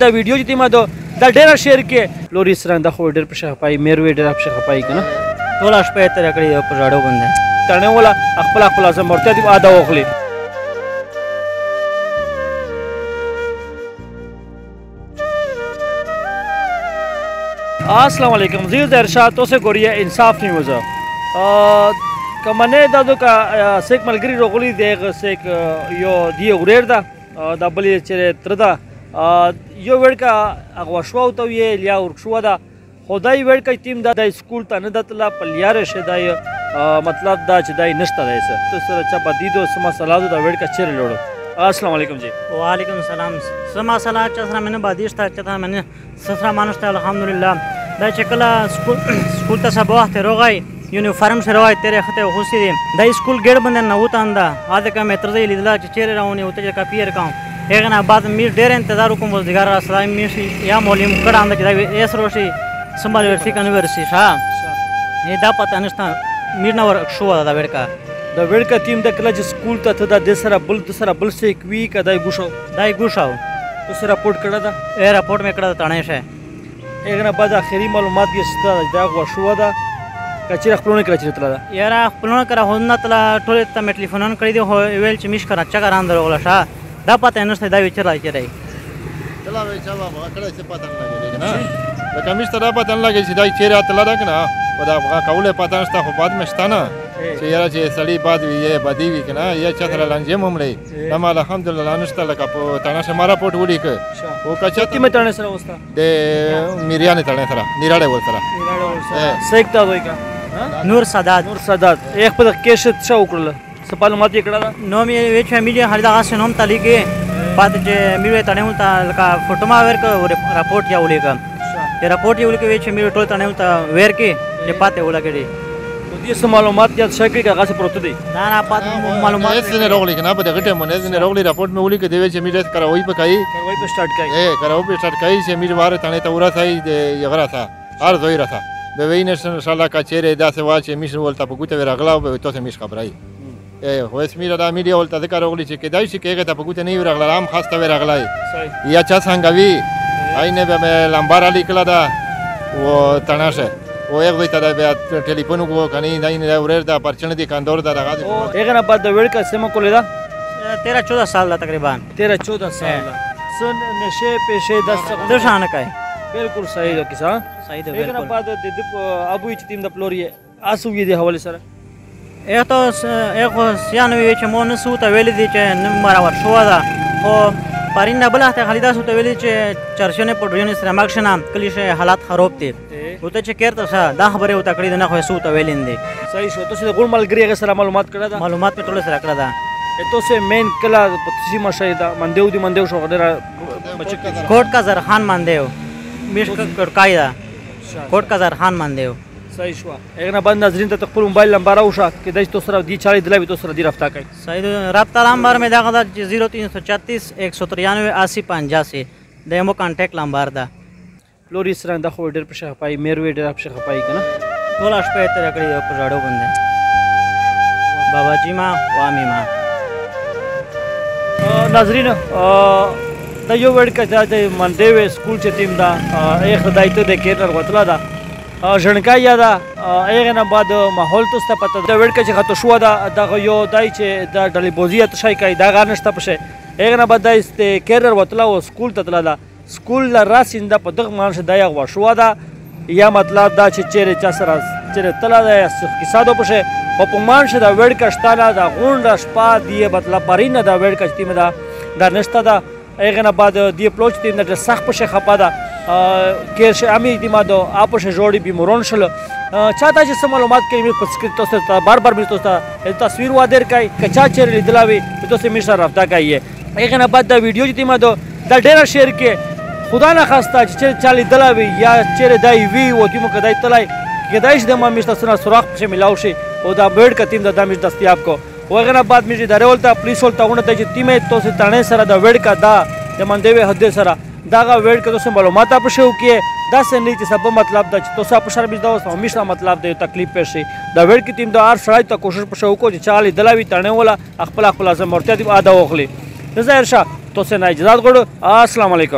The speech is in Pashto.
دا ویډیو چې ما دا ډیره شیر کې لوري سره د خو ډیر په شخپای مېرو ډیر په شخپای کنه ټول شپه تر کړی په راډو باندې تنه ولا خپل ځم مرته دی ادا وخلی السلام علیکم زیر ارشاد تو سے گوریا انصاف نیوز کمنه دادو کا سیک ملګری روغلی دیغ سیک یو دی اوریر دا د بلې چې تر دا یو ورکا اغوا شو او ته لیا ور شو دا خدای ورکا ټیم دا د سکول ته نه دتلا پلیار شه دا مطلب دا چې دای نشته دی ته سره چا بدیدو سما سلادو دا ورکا چیر لوړو السلام علیکم جی وعلیکم السلام سما سلام چې سره منه بادیشته چې تا منه سره مانشته الحمدلله دا چې کله سکول ته سبا وخت روغای یونیفارم سره وای تیرې خته خوشي دي دا سکول ګډ باندې نه وته انده اده کا متر دی لیدل چې چیرې راونی وته چې کاپیر کام هغه نه بعد میر ډېر انتظار کوم وزګار اسلام میشي یا مولیم کړه انده چې ایس روشي سمبال ورسي کنورسي ها دا پته نشته میر نه ور شو دا ورکا ټیم د کله چې سکول ته د سره بل څه کوي کدای ګوشو تو سره راپورټ کړه دا راپورټ مې کړه تانه شه هغه نه بعد اخري معلومات یې ست دا غو شو دا کچې خپلونه کړی چې تل دا یاره خپلونه کړه هونه تل ټول ته مې ټلیفون کړی دی ویل چې مش کړه چا ګران درغله شه دا پته نشته دا وچر راځي چلا وې چا بابا کړه څه پته نه لګی نه دا کمیش ته پته نه لګی چې دا چیرې اتل دا کنه ودا کوله پته نشته خو بعد مشته نه چې یاره چې سړی باد وي یا بدی وي کنه یا چا سره لنجې ممړي نما الحمدلله نشته لکه په تانه سره مارا پټ وډی ک او کچا تی مې تانه سره وستا د میریانه تانه سره نیراړې ول سره سېکتا دوی کا نور سادات ایک په کېشت شو کړل سپال ماته کړه نو مې وچ میډیا هر دا سنوم تلی کې بعد چې میوه تانه ولتا لکه فوټو ما ورک راپورټ یا ولیکم چې راپورټ یې ولیکم چې میوه ټول تانه ولتا ور کې چې پاته ولاګړي دې معلومات یا شکل کاغذ پروت دی نه پات معلومات نه روغلی کنه په دغه ټیم باندې نه روغلی راپورټ مې ولي کې دی چې میډیا کراوي پکای کراوي په سٹارټ کای چې میډ واره تانه ته ورا ثای د یغرا تھا هر زوی را تھا به وینې ان شاء الله کا چیرې دا څه وا چې میشن ولته په ګوته ورغلا او ته څه میش خبرای خو اس میډیا دا میډیا ولته ذکر روغلی چې کدای شي کېږي ته په ګوته نه ورغلا هم خاصه ورغلای یا چا څنګه وی آینه به لمبار علی کلا دا و تناشه او هغه ته بیا ټلیفون وکړو کني نه ورېر دا پرچن دي کاندور دا راغلی هغه نه بعد ورکا سم کولې دا 13-14 سال دا تقریبا 13-14 سال سن نشه پېشه 10 شان کوي بالکل صحیح ده کیسه صحیح ده هغه نه بعد د ابو چې تیم د پلوري اسو دي حواله سره هغه ته هغه سیانوي چې مون سو ته ویل دي چې نمبر اور شو دا او پرینه بل ته خالدا سو ته ویل چې چرشنه پډریون سره ماکشنه کلیشه حالات خراب دي وته چې کېرته دا خبره وته کړی نه خو سو ته ویلندې صحیح شو ته ګول ملګری سره معلومات کړه دا معلومات په ټول سره کړه دا ته سه مین کلا پتسی مشهدا مندیو شو غدرا کوټ کا زرخان مندیو میش کړکایدا کوټ کا زرخان مندیو صحیح شو هغه نه بند ناظرین ته خپل موبایل نمبر اوشه کې دای تو سره دی 40 دلوي تو سره دی رابطه کوي صحیح رابطه نمبر مې دا 0336 193 8085 دمو کانټیکټ نمبر دا لوري سره د خو ډیر په شخپای مېرو ډیر په شخپای کنه ټول شپه تر کړی په راډو باندې بابا جی ما وامي ما ناظرین دا یو ورکا د منډیو سکول چې ټیم دا یې خدایته د کېرر وتلا دا ژړکا یا دا هغه نه بعد ماحول ته پته دا ورکا چې خاطر شو دا یو دای چې د ډلې بوزیت شای کوي دا غانشته پشه هغه نه بعد د کېرر وتلا او سکول ته تللا سکول لا راسینده په دغه مانشه د یغ وشو دا یا مطلب دا چې چیرې چا سره چیرې تلا دا کیسادو پشه په مانشه دا ورکا شتاله دا غونډه شپه دی مطلب پرینه دا ورکا ټیم دا نشته دا هغه نه بعد دی پلوچ ټیم د سخت پشه خپا دا کېش امي اعتمادو اپش جوړي بیمورون شل چاته چې سم معلومات کوي په سکرپټ ته بار مې ته تصویر وادر کوي کچا چیرې لیدلاوي ته سم مشه رافتا کوي هغه نه بعد دا ویډیو چې ما دا ډیره شیر کې خدا نه خواسته چې چالي دلاوي یا چیرې دای وی او تیمو کدای تلای کدایش د ما مشته سره سوراخ په ملاو شي او دا بیډ کتیم د دامش دستیاب کو وغیرہ بعد مې د رولتا پولیس ولته ونه ته چې تیمه تو سه تانه سره د وډ کا دا د مندوي حد سره داغه وډ کا تو معلومات په شو کې دا سن چې سبب مطلب دا چې تو صاحب شرم دا همیشه مطلب دی تکلیف پر شي دا وډ کې تیم د ار سړی ته کوشش په شو کو چې چالي دلاوي تانه ولا خپل ځم مرته دی ادا وخلی نظر شاه تو سه نه اجازه غواړو السلام علیکم